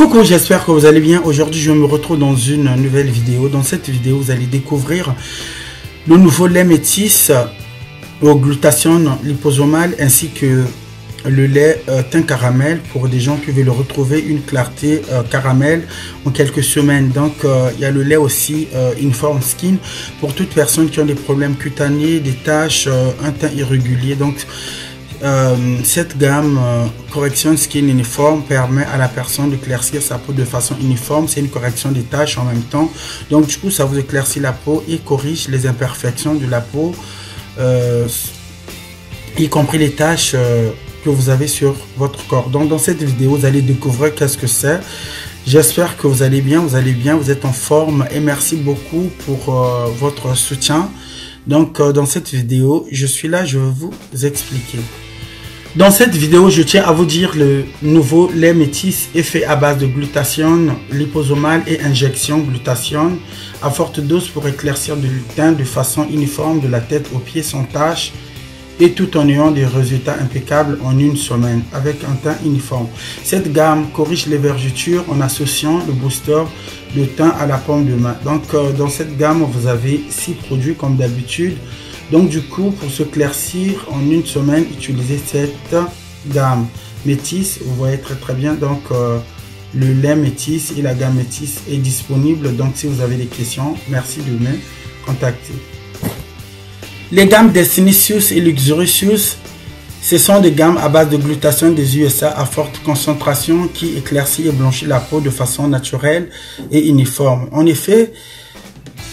Coucou, j'espère que vous allez bien. Aujourd'hui, je me retrouve dans une nouvelle vidéo. Dans cette vidéo, vous allez découvrir le nouveau lait métis au glutathione liposomale ainsi que le lait teint caramel pour des gens qui veulent retrouver une clarté caramel en quelques semaines. Donc, il y a le lait aussi Inform Skin pour toutes personnes qui ont des problèmes cutanés, des taches, un teint irrégulier. Donc, cette gamme correction skin uniforme permet à la personne d'éclaircir sa peau de façon uniforme. C'est une correction des taches en même temps, donc du coup ça vous éclaircit la peau et corrige les imperfections de la peau, y compris les taches que vous avez sur votre corps. Donc dans cette vidéo vous allez découvrir qu'est-ce que c'est. J'espère que vous allez bien, vous êtes en forme et merci beaucoup pour votre soutien. Donc dans cette vidéo je suis là, je vais vous expliquer. Dans cette vidéo, je tiens à vous dire le nouveau lait métis est fait à base de glutathione liposomale et injection glutathione à forte dose pour éclaircir le teint de façon uniforme de la tête aux pieds sans tache et tout en ayant des résultats impeccables en une semaine avec un teint uniforme. Cette gamme corrige les vergetures en associant le booster de teint à la paume de main. Donc dans cette gamme, vous avez 6 produits comme d'habitude. Donc du coup, pour s'éclaircir en une semaine, utilisez cette gamme métis. Vous voyez très bien. Donc le lait métis et la gamme métis est disponible. Donc si vous avez des questions, merci de me contacter. Les gammes Destinicious et Luxuricious, ce sont des gammes à base de glutathione des USA à forte concentration qui éclaircit et blanchit la peau de façon naturelle et uniforme. En effet,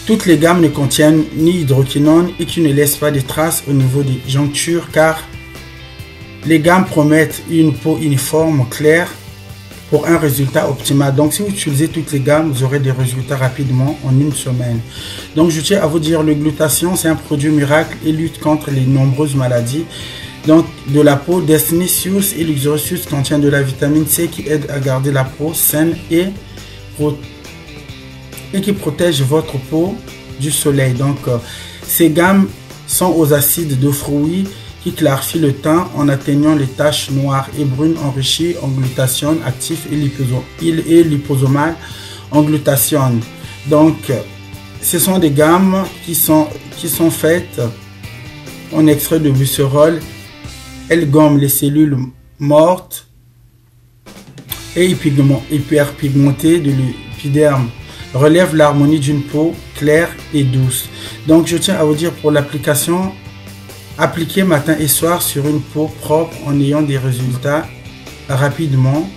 toutes les gammes ne contiennent ni hydroquinone et qui ne laissent pas de traces au niveau des jonctures car les gammes promettent une peau uniforme, claire pour un résultat optimal. Donc si vous utilisez toutes les gammes, vous aurez des résultats rapidement en une semaine. Donc je tiens à vous dire, le glutathione c'est un produit miracle et lutte contre les nombreuses maladies donc de la peau. Destinicious et Luxuricious contient de la vitamine C qui aide à garder la peau saine et qui protège votre peau du soleil. Donc ces gammes sont aux acides de fruits qui clarifient le teint en atteignant les taches noires et brunes enrichies en glutathione actif et liposomale en glutathione. Donc ce sont des gammes qui sont faites en extrait de glycérol. Elles gomment les cellules mortes et hyperpigmentées de l'épiderme, relève l'harmonie d'une peau claire et douce. Donc je tiens à vous dire, pour l'application, appliquez matin et soir sur une peau propre en ayant des résultats rapidement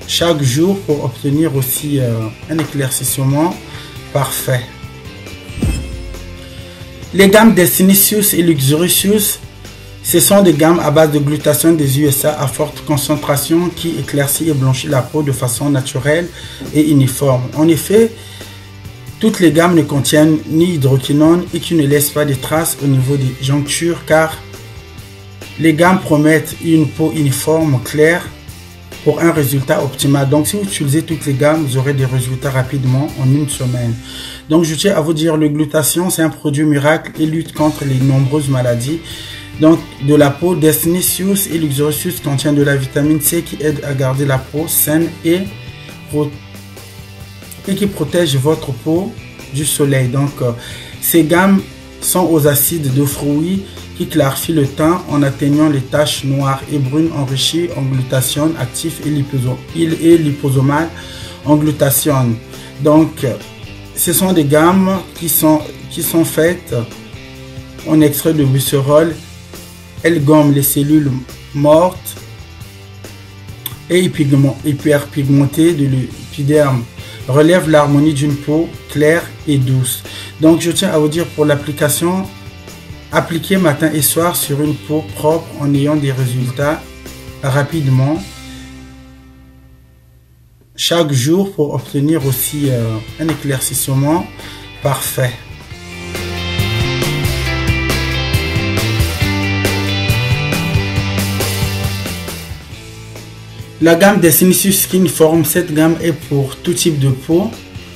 chaque jour pour obtenir aussi un éclaircissement parfait. Les gammes Destinicious et Luxuricious, ce sont des gammes à base de glutathione des USA à forte concentration qui éclaircit et blanchit la peau de façon naturelle et uniforme. En effet, toutes les gammes ne contiennent ni hydroquinone et qui ne laissent pas de traces au niveau des jonctures car les gammes promettent une peau uniforme, claire pour un résultat optimal. Donc si vous utilisez toutes les gammes, vous aurez des résultats rapidement en une semaine. Donc je tiens à vous dire, le glutathione c'est un produit miracle et lutte contre les nombreuses maladies donc de la peau. Destinicious et Luxuricious contient de la vitamine C qui aide à garder la peau saine et qui protège votre peau du soleil. Donc ces gammes sont aux acides de fruits qui clarifient le teint en atteignant les taches noires et brunes enrichies en glutathione actif et liposomale en glutathione. Donc ce sont des gammes qui sont faites en extrait de glycérol. Elles gomment les cellules mortes et hyperpigmentées de l'épiderme, relève l'harmonie d'une peau claire et douce. Donc je tiens à vous dire, pour l'application, appliquez matin et soir sur une peau propre en ayant des résultats rapidement chaque jour pour obtenir aussi un éclaircissement parfait. La gamme Destinicious Skin Form, cette gamme est pour tout type de peau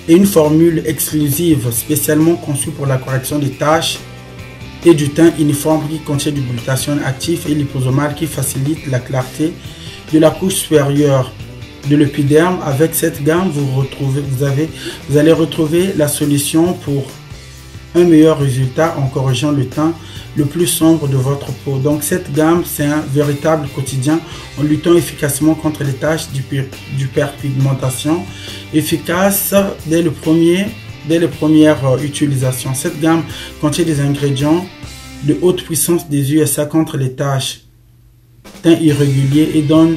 et une formule exclusive spécialement conçue pour la correction des taches et du teint uniforme qui contient du glutathione actif et liposomale qui facilite la clarté de la couche supérieure de l'épiderme. Avec cette gamme, vous allez retrouver la solution pour un meilleur résultat en corrigeant le teint le plus sombre de votre peau. Donc cette gamme, c'est un véritable quotidien en luttant efficacement contre les taches d'hyperpigmentation, efficace dès les premières utilisations. Cette gamme contient des ingrédients de haute puissance des USA contre les taches, teint irrégulier, et donne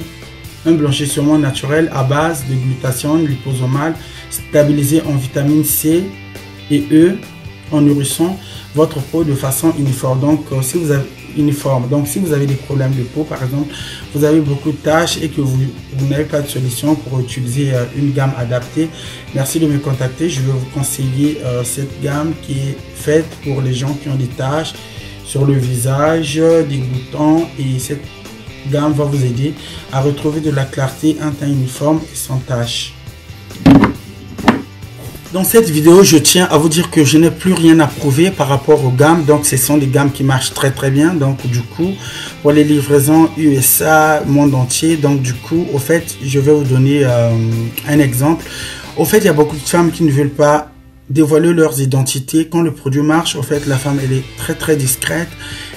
un blanchissement naturel à base de glutathione liposomale stabilisée en vitamine C et E, en nourrissant votre peau de façon uniforme. Donc si vous avez des problèmes de peau, par exemple, vous avez beaucoup de taches et que vous n'avez pas de solution pour utiliser une gamme adaptée, merci de me contacter. Je vais vous conseiller cette gamme qui est faite pour les gens qui ont des taches sur le visage, des boutons, et cette gamme va vous aider à retrouver de la clarté, un teint uniforme et sans taches. Dans cette vidéo, je tiens à vous dire que je n'ai plus rien à prouver par rapport aux gammes. Donc, ce sont des gammes qui marchent très bien. Donc, du coup, pour les livraisons USA, monde entier. Donc, du coup, au fait, je vais vous donner un exemple. Au fait, il y a beaucoup de femmes qui ne veulent pas dévoiler leurs identités. Quand le produit marche, au fait, la femme, elle est très discrète.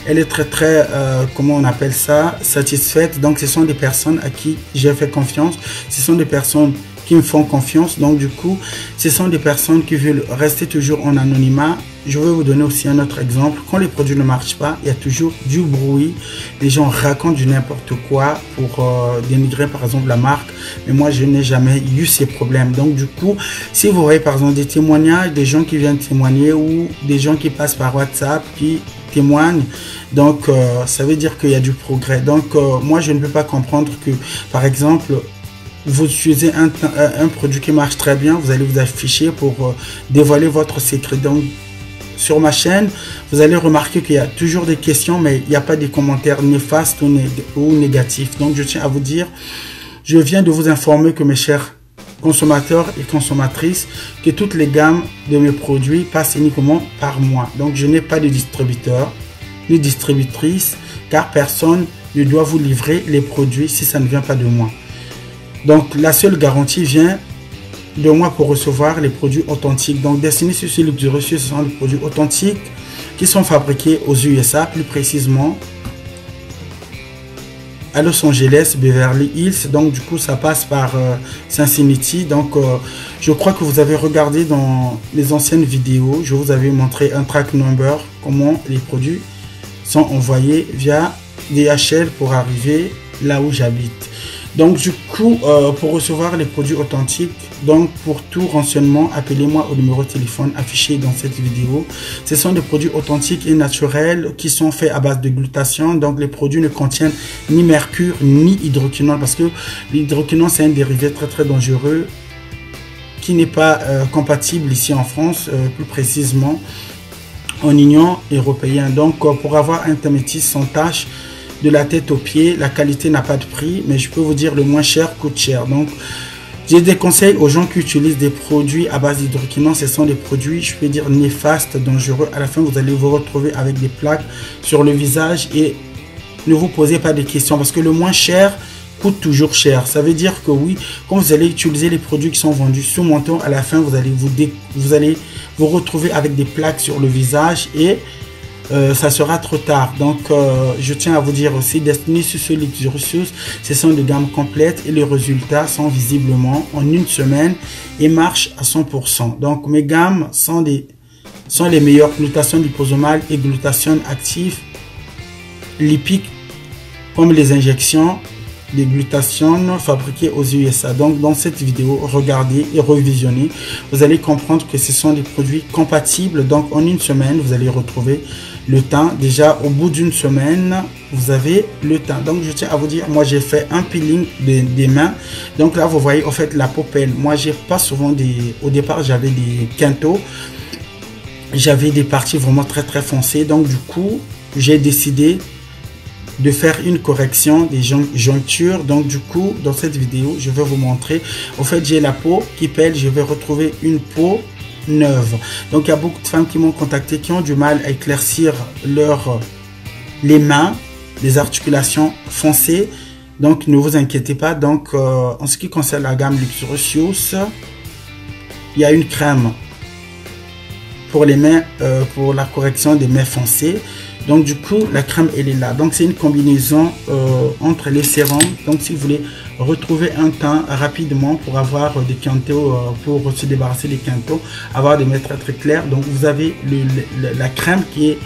Elle est très, comment on appelle ça, satisfaite. Donc, ce sont des personnes à qui j'ai fait confiance. Ce sont des personnes qui me font confiance. Donc du coup, ce sont des personnes qui veulent rester toujours en anonymat. Je vais vous donner aussi un autre exemple. Quand les produits ne marchent pas, il y a toujours du bruit. Les gens racontent du n'importe quoi pour dénigrer par exemple la marque. Mais moi, je n'ai jamais eu ces problèmes. Donc du coup, si vous voyez par exemple des témoignages, des gens qui viennent témoigner ou des gens qui passent par WhatsApp, qui témoignent, donc ça veut dire qu'il y a du progrès. Donc moi, je ne peux pas comprendre que par exemple, vous utilisez un produit qui marche très bien, vous allez vous afficher pour dévoiler votre secret. Donc sur ma chaîne, vous allez remarquer qu'il y a toujours des questions, mais il n'y a pas des commentaires néfastes ou négatifs. Donc je tiens à vous dire, je viens de vous informer que mes chers consommateurs et consommatrices, que toutes les gammes de mes produits passent uniquement par moi. Donc je n'ai pas de distributeur ni distributrice, car personne ne doit vous livrer les produits si ça ne vient pas de moi. Donc la seule garantie vient de moi pour recevoir les produits authentiques. Donc destinés sur ce reçu, ce sont des produits authentiques qui sont fabriqués aux USA, plus précisément à Los Angeles, Beverly Hills. Donc du coup ça passe par Cincinnati. Donc je crois que vous avez regardé dans les anciennes vidéos, je vous avais montré un track number, comment les produits sont envoyés via DHL pour arriver là où j'habite. Donc du coup, pour recevoir les produits authentiques, donc pour tout renseignement, appelez-moi au numéro de téléphone affiché dans cette vidéo. Ce sont des produits authentiques et naturels qui sont faits à base de glutathione. Donc les produits ne contiennent ni mercure ni hydroquinone, parce que l'hydroquinone c'est un dérivé très dangereux qui n'est pas compatible ici en France, plus précisément en Union européenne. Donc pour avoir un teint métis sans tache de la tête aux pieds, la qualité n'a pas de prix, mais je peux vous dire le moins cher coûte cher. Donc j'ai des conseils aux gens qui utilisent des produits à base d'hydroquinone. Ce sont des produits, je peux dire, néfastes, dangereux. À la fin, vous allez vous retrouver avec des plaques sur le visage, et ne vous posez pas de questions, parce que le moins cher coûte toujours cher. Ça veut dire que oui, quand vous allez utiliser les produits qui sont vendus sur mon ton, à la fin, vous allez vous retrouver avec des plaques sur le visage, et ça sera trop tard. Donc je tiens à vous dire aussi, destiné sur ce ressources, ce sont des gammes complètes et les résultats sont visiblement en une semaine et marchent à 100%. Donc mes gammes sont les meilleures: glutathione liposomale et glutathione active lipique, comme les injections des glutathione fabriquées aux USA. Donc dans cette vidéo, regardez et revisionnez, vous allez comprendre que ce sont des produits compatibles. Donc en une semaine, vous allez retrouver le teint. Déjà au bout d'une semaine, vous avez le teint. Donc je tiens à vous dire, moi j'ai fait un peeling des mains. Donc là vous voyez en fait la peau pâle. Moi j'ai pas souvent au départ j'avais des quintaux, j'avais des parties vraiment très foncées. Donc du coup j'ai décidé de faire une correction des jointures. Donc du coup dans cette vidéo je vais vous montrer, en fait j'ai la peau qui pèle, je vais retrouver une peau neuve. Donc il y a beaucoup de femmes qui m'ont contacté, qui ont du mal à éclaircir les mains, les articulations foncées. Donc ne vous inquiétez pas. Donc en ce qui concerne la gamme Luxurious, il y a une crème pour les mains, pour la correction des mains foncées. Donc du coup la crème elle est là. Donc c'est une combinaison entre les sérums. Donc si vous voulez retrouver un teint rapidement pour avoir des quintaux, pour se débarrasser des quintaux, avoir des mains très très clairs, donc vous avez la crème qui est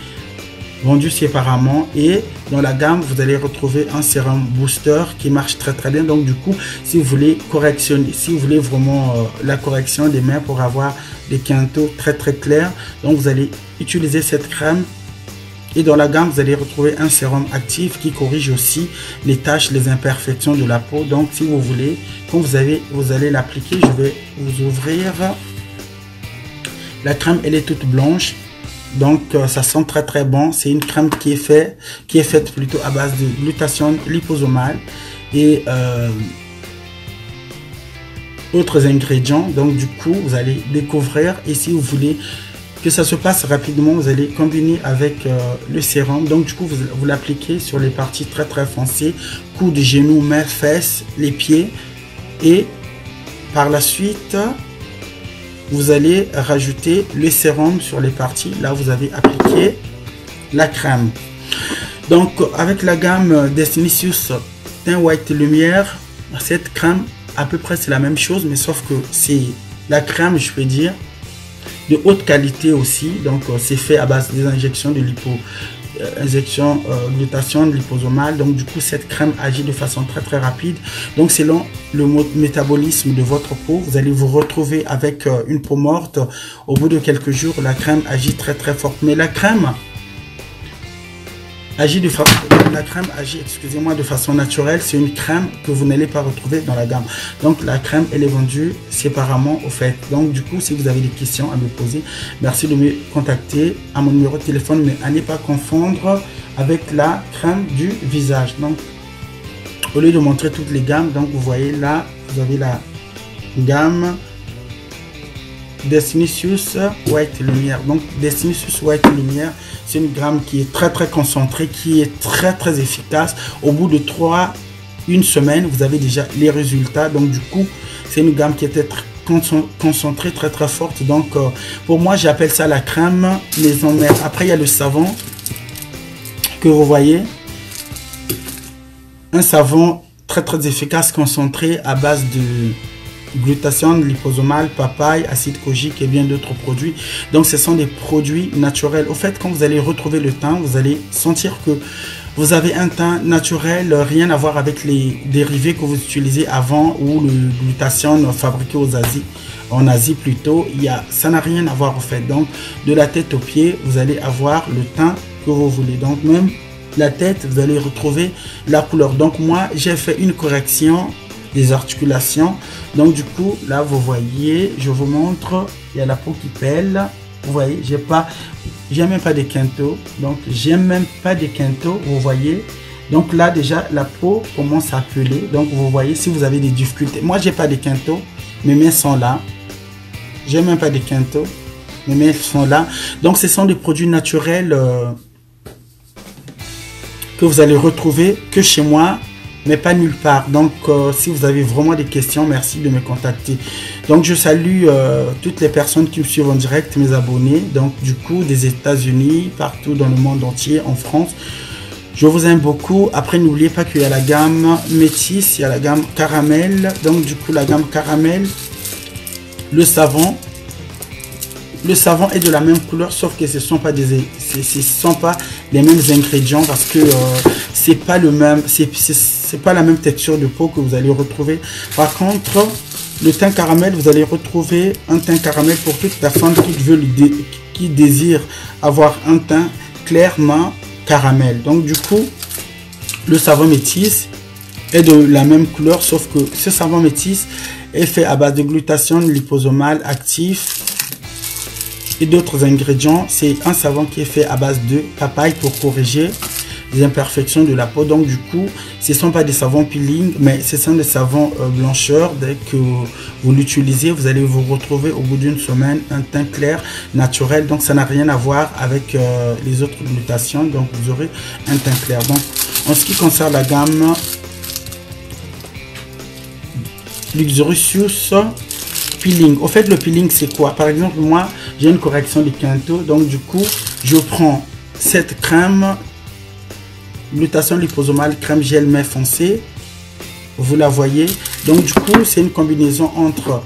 vendue séparément, et dans la gamme vous allez retrouver un sérum booster qui marche très très bien. Donc du coup si vous voulez correctionner, si vous voulez vraiment la correction des mains pour avoir des quintaux très très clairs, donc vous allez utiliser cette crème. Et dans la gamme, vous allez retrouver un sérum actif qui corrige aussi les taches, les imperfections de la peau. Donc, si vous voulez, quand vous allez l'appliquer, je vais vous ouvrir. La crème, elle est toute blanche. Donc, ça sent très très bon. C'est une crème qui est faite plutôt à base de glutathione liposomale et autres ingrédients. Donc, du coup, vous allez découvrir. Et si vous voulez que ça se passe rapidement, vous allez combiner avec le sérum. Donc du coup vous l'appliquez sur les parties très très foncées, coudes, genoux, mains, fesses, les pieds, et par la suite vous allez rajouter le sérum sur les parties là où vous avez appliqué la crème. Donc avec la gamme Destinicious Teint White Lumière, cette crème à peu près c'est la même chose, mais sauf que c'est la crème, je peux dire, de haute qualité aussi. Donc c'est fait à base des injections de glutathione liposomale. Donc du coup cette crème agit de façon très très rapide. Donc selon le métabolisme de votre peau, vous allez vous retrouver avec une peau morte. Au bout de quelques jours, la crème agit très très fort. Mais la crème agit de façon naturelle. C'est une crème que vous n'allez pas retrouver dans la gamme. Donc la crème elle est vendue séparément au fait. Donc du coup si vous avez des questions à me poser, merci de me contacter à mon numéro de téléphone, mais à ne pas confondre avec la crème du visage. Donc au lieu de montrer toutes les gammes, donc vous voyez là vous avez la gamme Destinicious White Lumière. Donc Destinicious White Lumière, c'est une gamme qui est très très concentrée, qui est très très efficace. Au bout de une semaine, vous avez déjà les résultats. Donc du coup, c'est une gamme qui était concentrée, très très forte. Donc pour moi, j'appelle ça la crème maison mère. Après, il y a le savon que vous voyez. Un savon très très efficace, concentré à base de glutathione liposomale, papaye, acide kojique et bien d'autres produits. Donc ce sont des produits naturels. Au fait, quand vous allez retrouver le teint, vous allez sentir que vous avez un teint naturel, rien à voir avec les dérivés que vous utilisez avant, ou le glutathione fabriqué en Asie plutôt. Ça n'a rien à voir au fait. Donc de la tête aux pieds, vous allez avoir le teint que vous voulez. Donc même la tête, vous allez retrouver la couleur. Donc moi, j'ai fait une correction des articulations. Donc du coup là vous voyez, je vous montre, il y a la peau qui pèle. Vous voyez, j'ai même pas de quintaux. Donc j'ai même pas de quintaux, vous voyez. Donc là déjà la peau commence à peler. Donc vous voyez, si vous avez des difficultés, moi j'ai pas de quintaux, mes mains sont là. J'ai même pas de quintaux, mes mains sont là. Donc ce sont des produits naturels que vous allez retrouver que chez moi, mais pas nulle part. Donc si vous avez vraiment des questions, merci de me contacter. Donc je salue toutes les personnes qui me suivent en direct, mes abonnés, donc du coup des États-Unis, partout dans le monde entier, en France. Je vous aime beaucoup. Après, n'oubliez pas qu'il y a la gamme métisse, il y a la gamme caramel. Donc du coup la gamme caramel, le savon est de la même couleur, sauf que ce sont pas les mêmes ingrédients, parce que c'est pas le même, c'est pas la même texture de peau que vous allez retrouver. Par contre, le teint caramel, vous allez retrouver un teint caramel pour toute la femme qui désire avoir un teint clairement caramel. Donc du coup, le savon métis est de la même couleur, sauf que ce savon métis est fait à base de glutathione liposomale actif et d'autres ingrédients. C'est un savon qui est fait à base de papaye pour corriger les imperfections de la peau. Donc du coup, ce ne sont pas des savons peeling, mais ce sont des savons blancheurs. Dès que vous l'utilisez, vous allez vous retrouver au bout d'une semaine un teint clair, naturel. Donc ça n'a rien à voir avec les autres glutations. Donc vous aurez un teint clair. Donc en ce qui concerne la gamme Luxurious Peeling. Au fait, le peeling, c'est quoi? Par exemple, moi, j'ai une correction de quinto. Donc, du coup, je prends cette crème glutathione liposomale crème gel main foncé. Vous la voyez. Donc, du coup, c'est une combinaison entre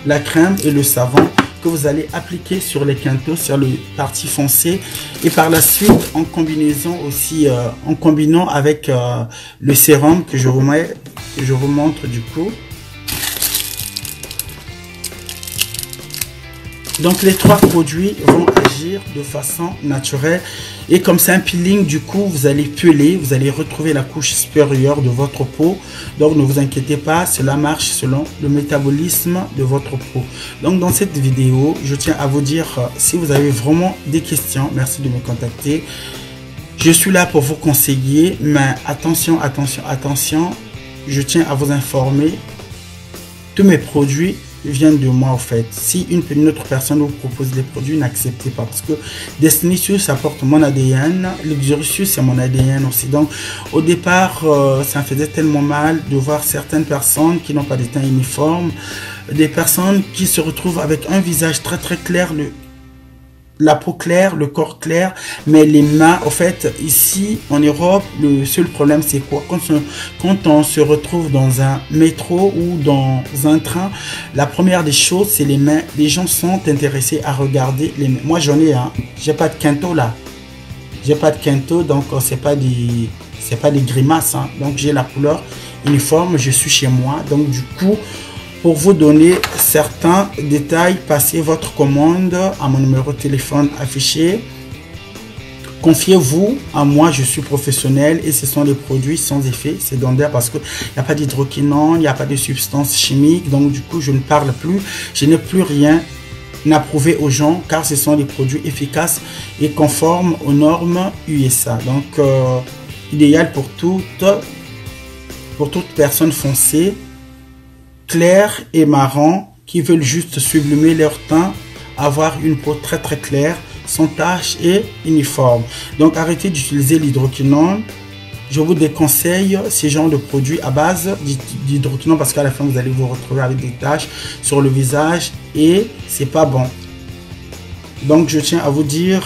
la crème et le savon que vous allez appliquer sur les quintos, sur le parti foncé, et par la suite en combinaison aussi, en combinant avec le sérum que je vous montre du coup. Donc les trois produits vont agir de façon naturelle et comme c'est un peeling, du coup vous allez peeler, vous allez retrouver la couche supérieure de votre peau. Donc ne vous inquiétez pas, cela marche selon le métabolisme de votre peau. Donc dans cette vidéo, je tiens à vous dire, si vous avez vraiment des questions, merci de me contacter. Je suis là pour vous conseiller, mais attention, attention, attention, je tiens à vous informer, tous mes produits viennent de moi. Au fait, si une autre personne vous propose des produits, n'acceptez pas, parce que Destinicious apporte mon ADN, Luxurious c'est mon ADN aussi. Donc au départ ça me faisait tellement mal de voir certaines personnes qui n'ont pas des teints uniformes, des personnes qui se retrouvent avec un visage très très clair, la peau claire, le corps clair, mais les mains, au fait, ici en Europe, le seul problème c'est quoi? Quand on se retrouve dans un métro ou dans un train, la première des choses c'est les mains. Les gens sont intéressés à regarder les mains. Moi j'en ai, hein. J'ai pas de quinto là, j'ai pas de quinto, donc c'est pas des grimaces, hein. Donc j'ai la couleur uniforme, je suis chez moi, donc du coup, pour vous donner certains détails, passez votre commande à mon numéro de téléphone affiché. Confiez-vous à moi, je suis professionnel et ce sont des produits sans effet secondaire parce qu'il n'y a pas d'hydroquinone, il n'y a pas de substances chimiques. Donc du coup, je ne parle plus, je n'ai plus rien à prouver aux gens car ce sont des produits efficaces et conformes aux normes USA. Donc idéal pour toute personne foncée, clair et marron, qui veulent juste sublimer leur teint, avoir une peau très très claire, sans taches et uniforme. Donc arrêtez d'utiliser l'hydroquinone. Je vous déconseille ces genres de produits à base d'hydroquinone parce qu'à la fin vous allez vous retrouver avec des taches sur le visage et c'est pas bon. Donc je tiens à vous dire,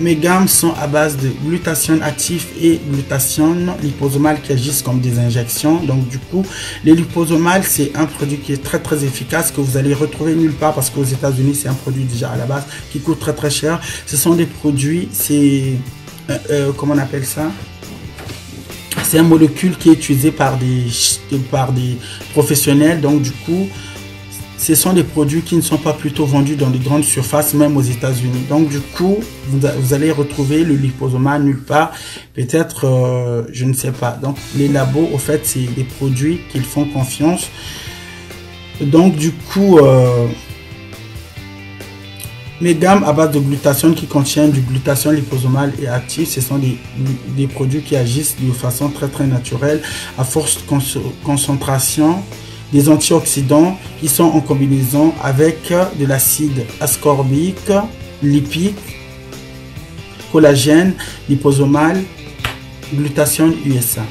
mes gammes sont à base de glutathione actif et glutathione liposomale qui agissent comme des injections. Donc du coup, les liposomales, c'est un produit qui est très très efficace que vous allez retrouver nulle part parce qu'aux États-Unis, c'est un produit déjà à la base qui coûte très très cher. Ce sont des produits, c'est comment on appelle ça? C'est un molécule qui est utilisé par des professionnels. Donc du coup, ce sont des produits qui ne sont pas plutôt vendus dans les grandes surfaces, même aux États-Unis. Donc, du coup, vous allez retrouver le liposomal nulle part. Peut-être, je ne sais pas. Donc, les labos, au fait, c'est des produits qu'ils font confiance. Donc, du coup, mes gammes à base de glutathione qui contiennent du glutathione liposomal et actif, ce sont des produits qui agissent de façon très très naturelle à forte concentration. Des antioxydants qui sont en combinaison avec de l'acide ascorbique, lipique, collagène, liposomal, glutathione USA.